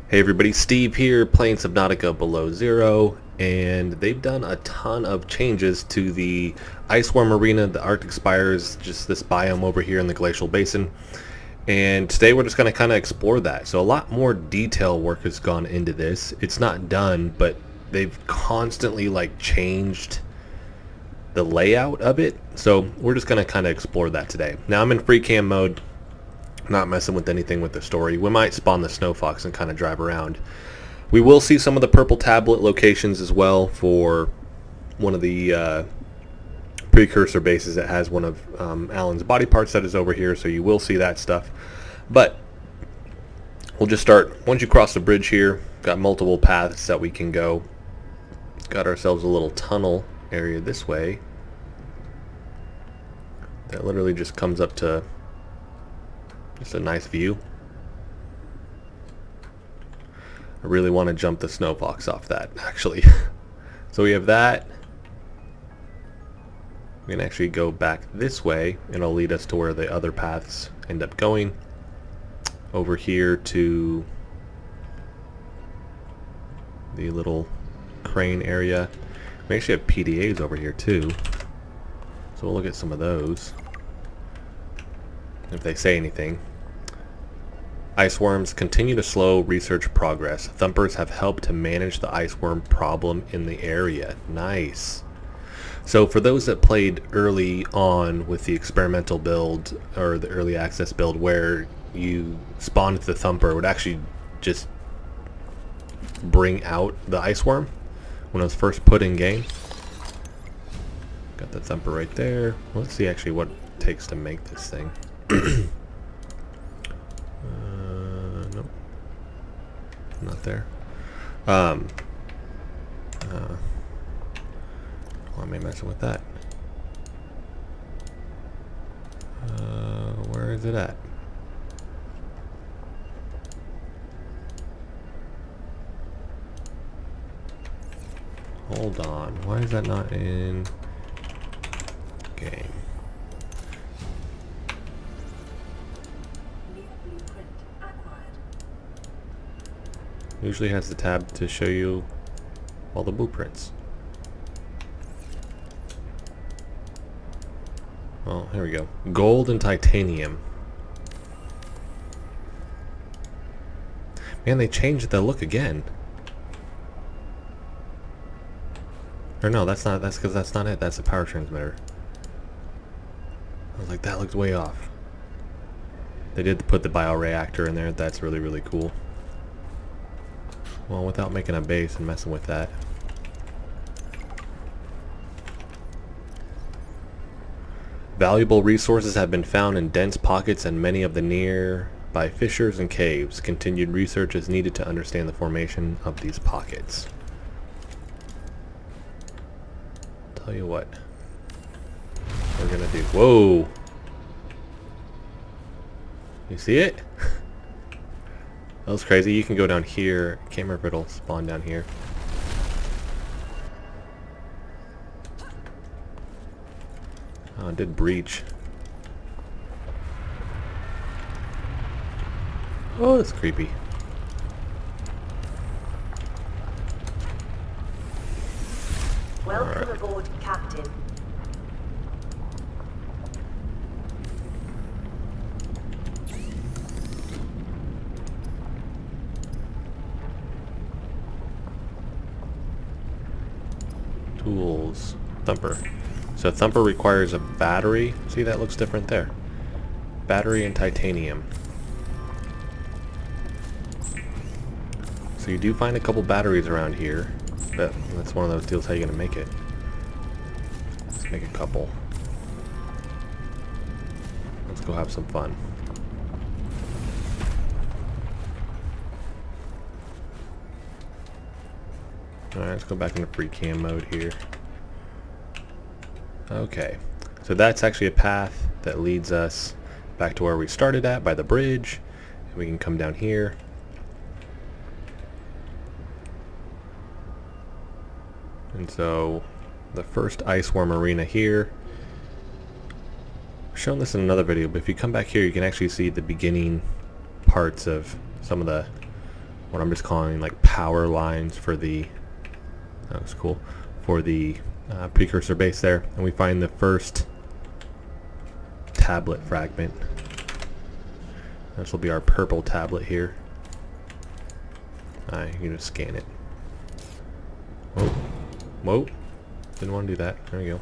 Hey everybody, Steve here playing Subnautica Below Zero, and they've done a ton of changes to the Ice Worm Arena, the Arctic Spires, just this biome over here in the Glacial Basin. And today we're just going to kind of explore that. So a lot more detail work has gone into this. It's not done, but they've constantly changed the layout of it. So we're just going to kind of explore that today. Now I'm in free cam mode. Not messing with anything with the story. We might spawn the snow fox and kind of drive around. We will see some of the purple tablet locations as well for one of the precursor bases that has one of Alan's body parts that is over here, so you will see that stuff. But we'll just start once you cross the bridge here. Got multiple paths that we can go. Got ourselves a little tunnel area this way that literally just comes up to just a nice view. I really want to jump the snow fox off that, actually. So we have that. We can actually go back this way, and it'll lead us to where the other paths end up going. Over here to the little crane area. We actually have PDAs over here too. So we'll look at some of those, if they say anything. Ice worms continue to slow research progress. Thumpers have helped to manage the ice worm problem in the area. Nice. So for those that played early on with the experimental build or the early access build where you spawned the thumper, it would actually just bring out the ice worm when it was first put in game. Got the thumper right there. Let's see actually what it takes to make this thing. Nope. Not there. Why am I messing with that? Where is it at? Hold on. Why is that not in game? Usually has the tab to show you all the blueprints. Well, here we go. Gold and titanium. Man, they changed the look again. Or no, that's not. That's because that's not it. That's a power transmitter. I was like, that looks way off. They did put the bioreactor in there. That's really, really cool. Well, without making a base and messing with that. Valuable resources have been found in dense pockets and many of the nearby fissures and caves. Continued research is needed to understand the formation of these pockets. Tell you what we're gonna do. Whoa! You see it? That was crazy. You can go down here. Can't remember if it'll spawn down here. Oh, it did breach. Oh, that's creepy. Welcome aboard, Captain. Tools. Thumper. So thumper requires a battery. See, that looks different there. Battery and titanium. So you do find a couple batteries around here. That's one of those deals. How you gonna make it? Let's make a couple. Let's go have some fun. Alright, let's go back into free cam mode here. Okay, so that's actually a path that leads us back to where we started at, by the bridge. And we can come down here. And so, the first ice worm arena here. I've shown this in another video, but if you come back here, you can actually see the beginning parts of some of the what I'm just calling like power lines for the, that was cool, for the precursor base there. And we find the first tablet fragment. This will be our purple tablet here. You can just scan it. Whoa. Whoa. Didn't want to do that. There we go.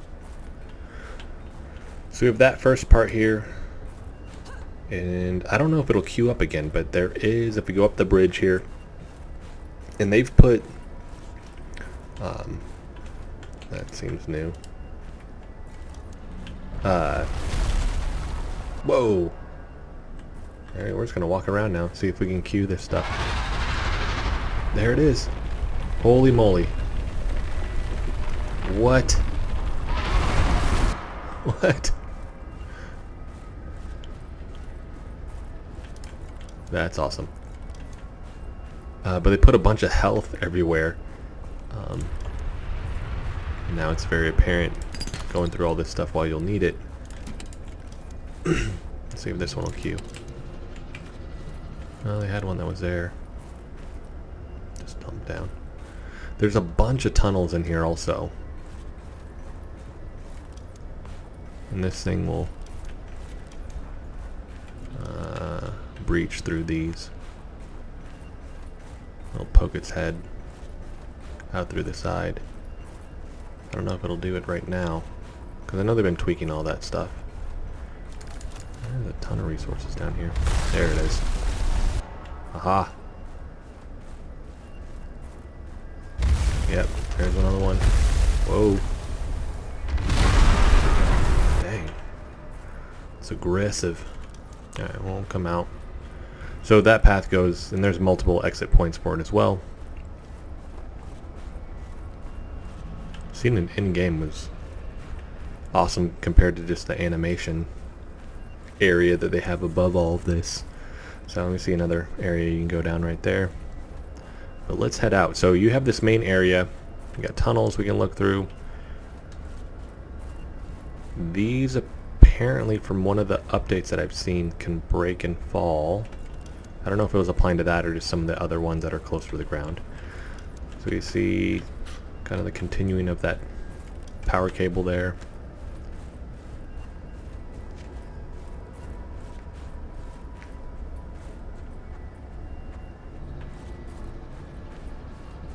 So we have that first part here. And I don't know if it'll queue up again, but there is, if we go up the bridge here, and they've put, that seems new. Whoa. Alright, we're just going to walk around now, see if we can queue this stuff. There it is. Holy moly. What? What? That's awesome. But they put a bunch of health everywhere. Now it's very apparent going through all this stuff while you'll need it. Let's see if this one will queue. Oh, they had one that was there. Just dump down. There's a bunch of tunnels in here also. And this thing will breach through these. It'll poke its head out through the side. I don't know if it'll do it right now, because I know they've been tweaking all that stuff. There's a ton of resources down here. There it is. Aha. Yep, there's another one. Whoa. Dang. It's aggressive. Alright, it won't come out. So that path goes, and there's multiple exit points for it as well. Seeing it in-game was awesome compared to just the animation area that they have above all of this. So let me see another area you can go down right there. But let's head out. So you have this main area. We got tunnels we can look through. These apparently, from one of the updates that I've seen, can break and fall. I don't know if it was applying to that or just some of the other ones that are closer to the ground. So you see kind of the continuing of that power cable there.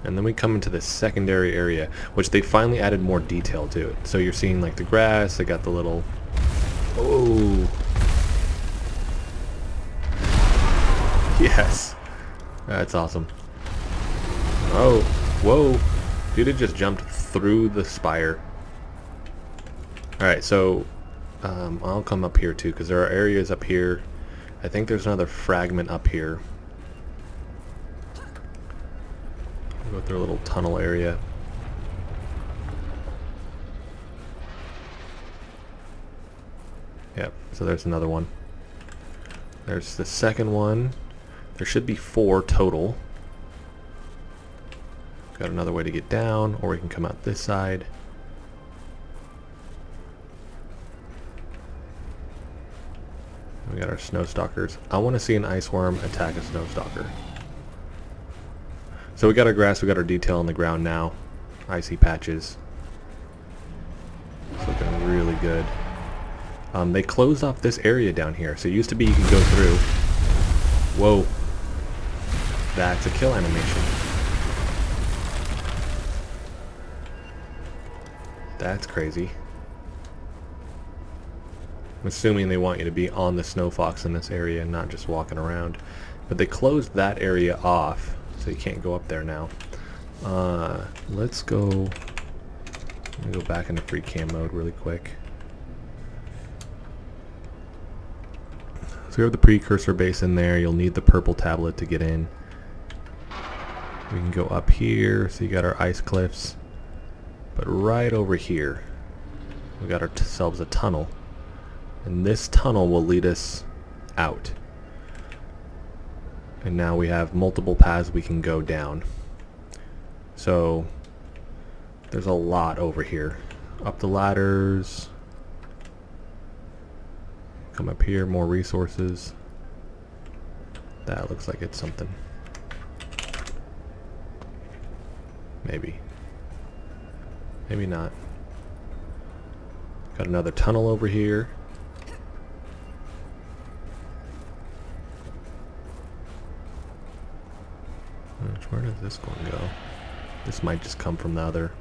And then we come into the secondary area, which they finally added more detail to it. So you're seeing like the grass, they got the little... Oh! Yes! That's awesome. Oh! Whoa! Dude, it just jumped through the spire. Alright, so I'll come up here too, because there are areas up here. I think there's another fragment up here. Go through a little tunnel area. Yep, so there's another one. There's the second one. There should be 4 total. Got another way to get down, or we can come out this side. We got our snow stalkers. I want to see an ice worm attack a snow stalker. So we got our grass, we got our detail on the ground now. Icy patches. It's looking really good. They closed off this area down here. So it used to be you could go through. Whoa. That's a kill animation. That's crazy. I'm assuming they want you to be on the snow fox in this area and not just walking around. But they closed that area off, so you can't go up there now. Let's go... Let me go back into free cam mode really quick. So we have the precursor base in there. You'll need the purple tablet to get in. We can go up here, so you got our ice cliffs. But right over here, we got ourselves a tunnel. And this tunnel will lead us out. And now we have multiple paths we can go down. So there's a lot over here. Up the ladders. Come up here, more resources. That looks like it's something. Maybe. Maybe not. Got another tunnel over here. Where does this one go? This might just come from the other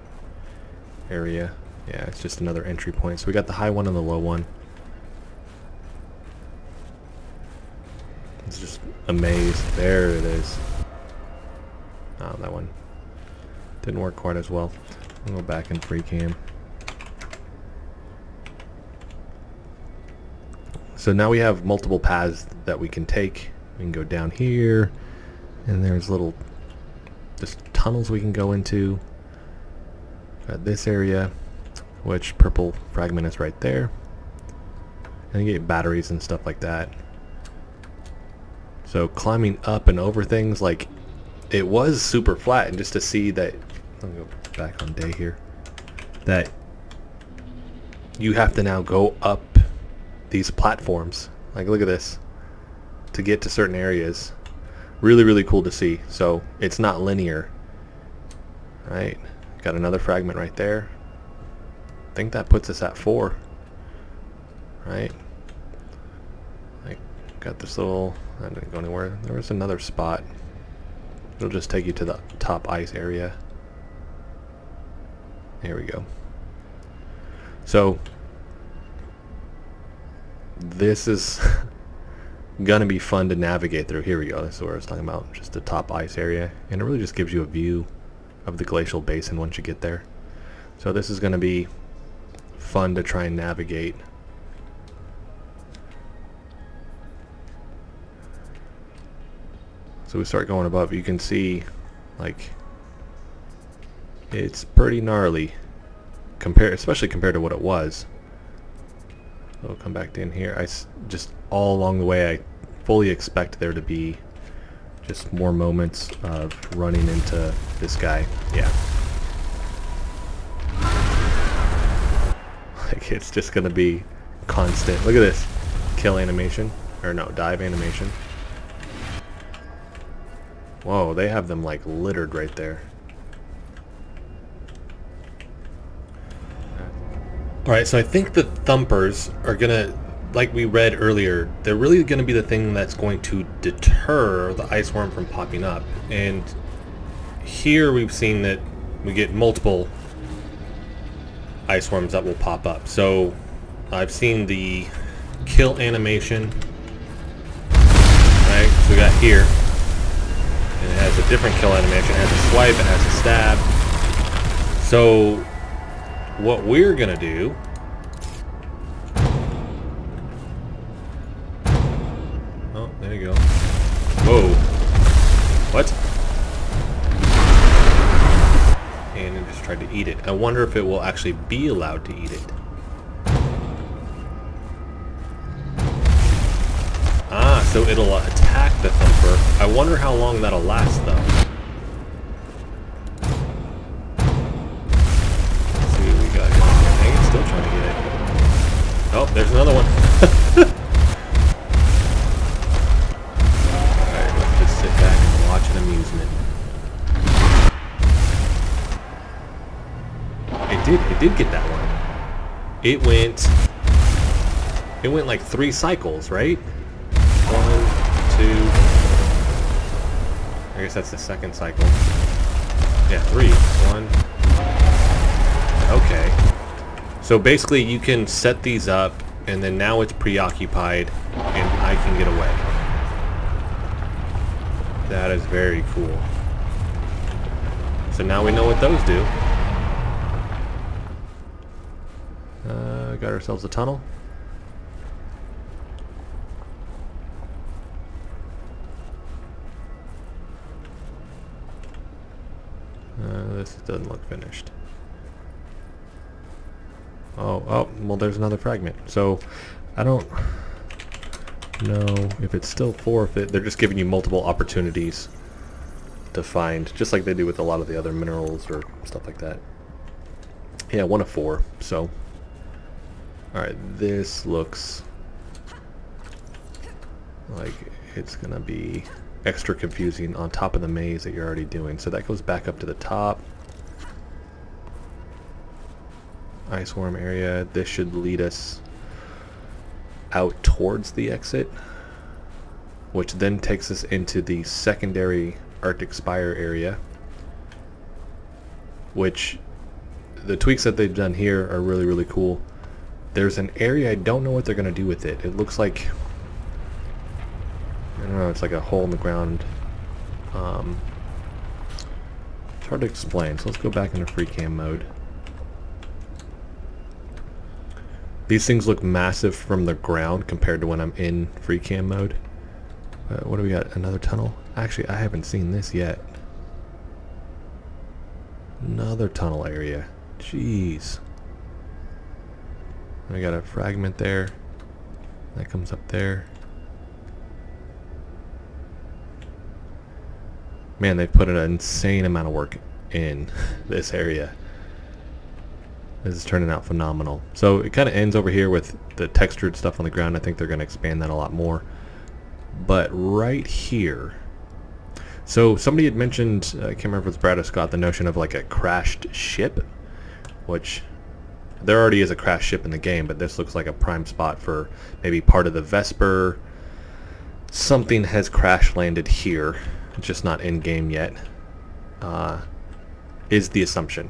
area. Yeah, it's just another entry point. So we got the high one and the low one. It's just a maze. There it is. Oh, that one didn't work quite as well. I'll go back in free cam. So now we have multiple paths that we can take. We can go down here, and there's little just tunnels we can go into. Got this area, which purple fragment is right there. And you get batteries and stuff like that. So climbing up and over things, like, it was super flat, and just to see that, I'll go back on day here, that you have to now go up these platforms. Like, look at this, to get to certain areas. Really, really cool to see. So it's not linear. Right, got another fragment right there. I think that puts us at 4. Right, like, got this little, that didn't go anywhere. There was another spot. It'll just take you to the top ice area. Here we go. So this is gonna be fun to navigate through. Here we go. This is what I was talking about, just the top ice area, and it really just gives you a view of the glacial basin once you get there. So this is gonna be fun to try and navigate. So we start going above. You can see, like, it's pretty gnarly, especially compared to what it was. So we'll come back in here. Just all along the way, I fully expect there to be just more moments of running into this guy. Yeah. Like, it's just gonna be constant. Look at this. Kill animation. Or no, dive animation. Whoa, they have them like littered right there. Alright, so I think the thumpers are gonna, like we read earlier, they're really gonna be the thing that's going to deter the ice worm from popping up. And here we've seen that we get multiple ice worms that will pop up. So I've seen the kill animation. Right, so we got here. And it has a different kill animation. It has a swipe, it has a stab. So what we're gonna do, oh, there you go. Whoa. What? And it just tried to eat it. I wonder if it will actually be allowed to eat it. Ah, so it'll attack the thumper. I wonder how long that'll last, though. Let's see what we got here. Dang, it's still trying to get it. Oh, there's another one. Alright, let's just sit back and watch an amusement. It did get that one. It went like 3 cycles, right? 1, 2. I guess that's the second cycle. Yeah, 3. 1. Okay. So basically you can set these up, and then now it's preoccupied, and I can get away. That is very cool. So now we know what those do. Got ourselves a tunnel. This doesn't look finished. Oh, well, there's another fragment. So I don't know if it's still 4. They're just giving you multiple opportunities to find, just like they do with a lot of the other minerals or stuff like that. Yeah, 1 of 4. So, all right, this looks like it's gonna be extra confusing on top of the maze that you're already doing. So that goes back up to the top. ice worm area. This should lead us out towards the exit, which then takes us into the secondary Arctic Spire area, which the tweaks that they've done here are really, really cool. There's an area, I don't know what they're going to do with it. It looks like, I don't know, it's like a hole in the ground. It's hard to explain, so let's go back into free cam mode. These things look massive from the ground compared to when I'm in free cam mode. What do we got? Another tunnel? Actually, I haven't seen this yet. Another tunnel area. Jeez. We got a fragment there. That comes up there. Man, they've put an insane amount of work in this area. This is turning out phenomenal. So it kind of ends over here with the textured stuff on the ground. I think they're going to expand that a lot more. But right here, so somebody had mentioned, I can't remember if it's Brad or Scott, the notion of like a crashed ship, which there already is a crashed ship in the game, but this looks like a prime spot for maybe part of the Vesper. Something has crash landed here, it's just not in game yet, is the assumption.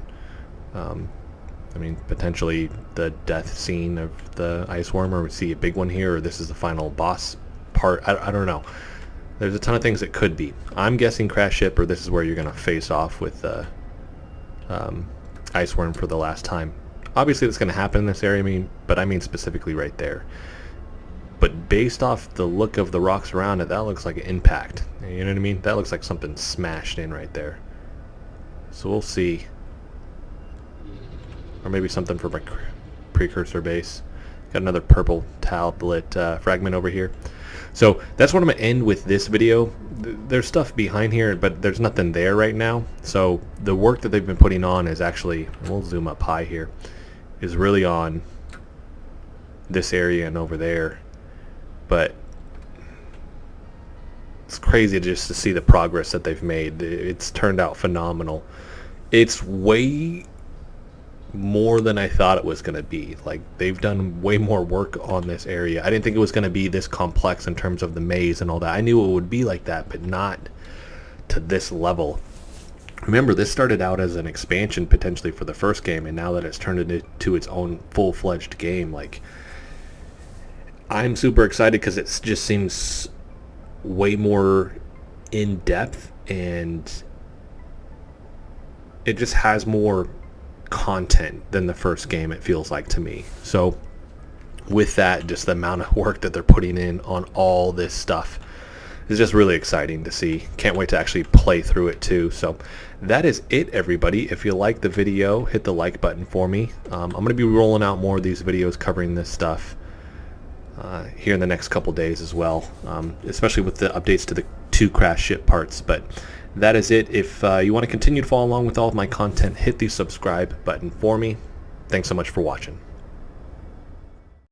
I mean, potentially the death scene of the ice worm, or we see a big one here, or this is the final boss part. I don't know. There's a ton of things it could be. I'm guessing crash ship, or this is where you're going to face off with the ice worm for the last time. Obviously that's going to happen in this area, but I mean specifically right there. But based off the look of the rocks around it, that looks like an impact. You know what I mean? That looks like something smashed in right there. So we'll see. Or maybe something for my precursor base. Got another purple tablet fragment over here. So that's what I'm going to end with this video. There's stuff behind here, but there's nothing there right now. So the work that they've been putting on is actually, we'll zoom up high here, is really on this area and over there. But it's crazy just to see the progress that they've made. It's turned out phenomenal. It's way more than I thought it was going to be. Like, they've done way more work on this area. I didn't think it was going to be this complex in terms of the maze and all that. I knew it would be like that, but not to this level. Remember, this started out as an expansion potentially for the first game, and now that it's turned into its own full-fledged game, like, I'm super excited because it just seems way more in-depth, and it just has more content than the first game, it feels like to me. So with that, just the amount of work that they're putting in on all this stuff is just really exciting to see. Can't wait to actually play through it too. So that is it, everybody. If you like the video, hit the like button for me. I'm going to be rolling out more of these videos covering this stuff here in the next couple days as well, especially with the updates to the 2 crash ship parts. But that is it. If you want to continue to follow along with all of my content, hit the subscribe button for me. Thanks so much for watching.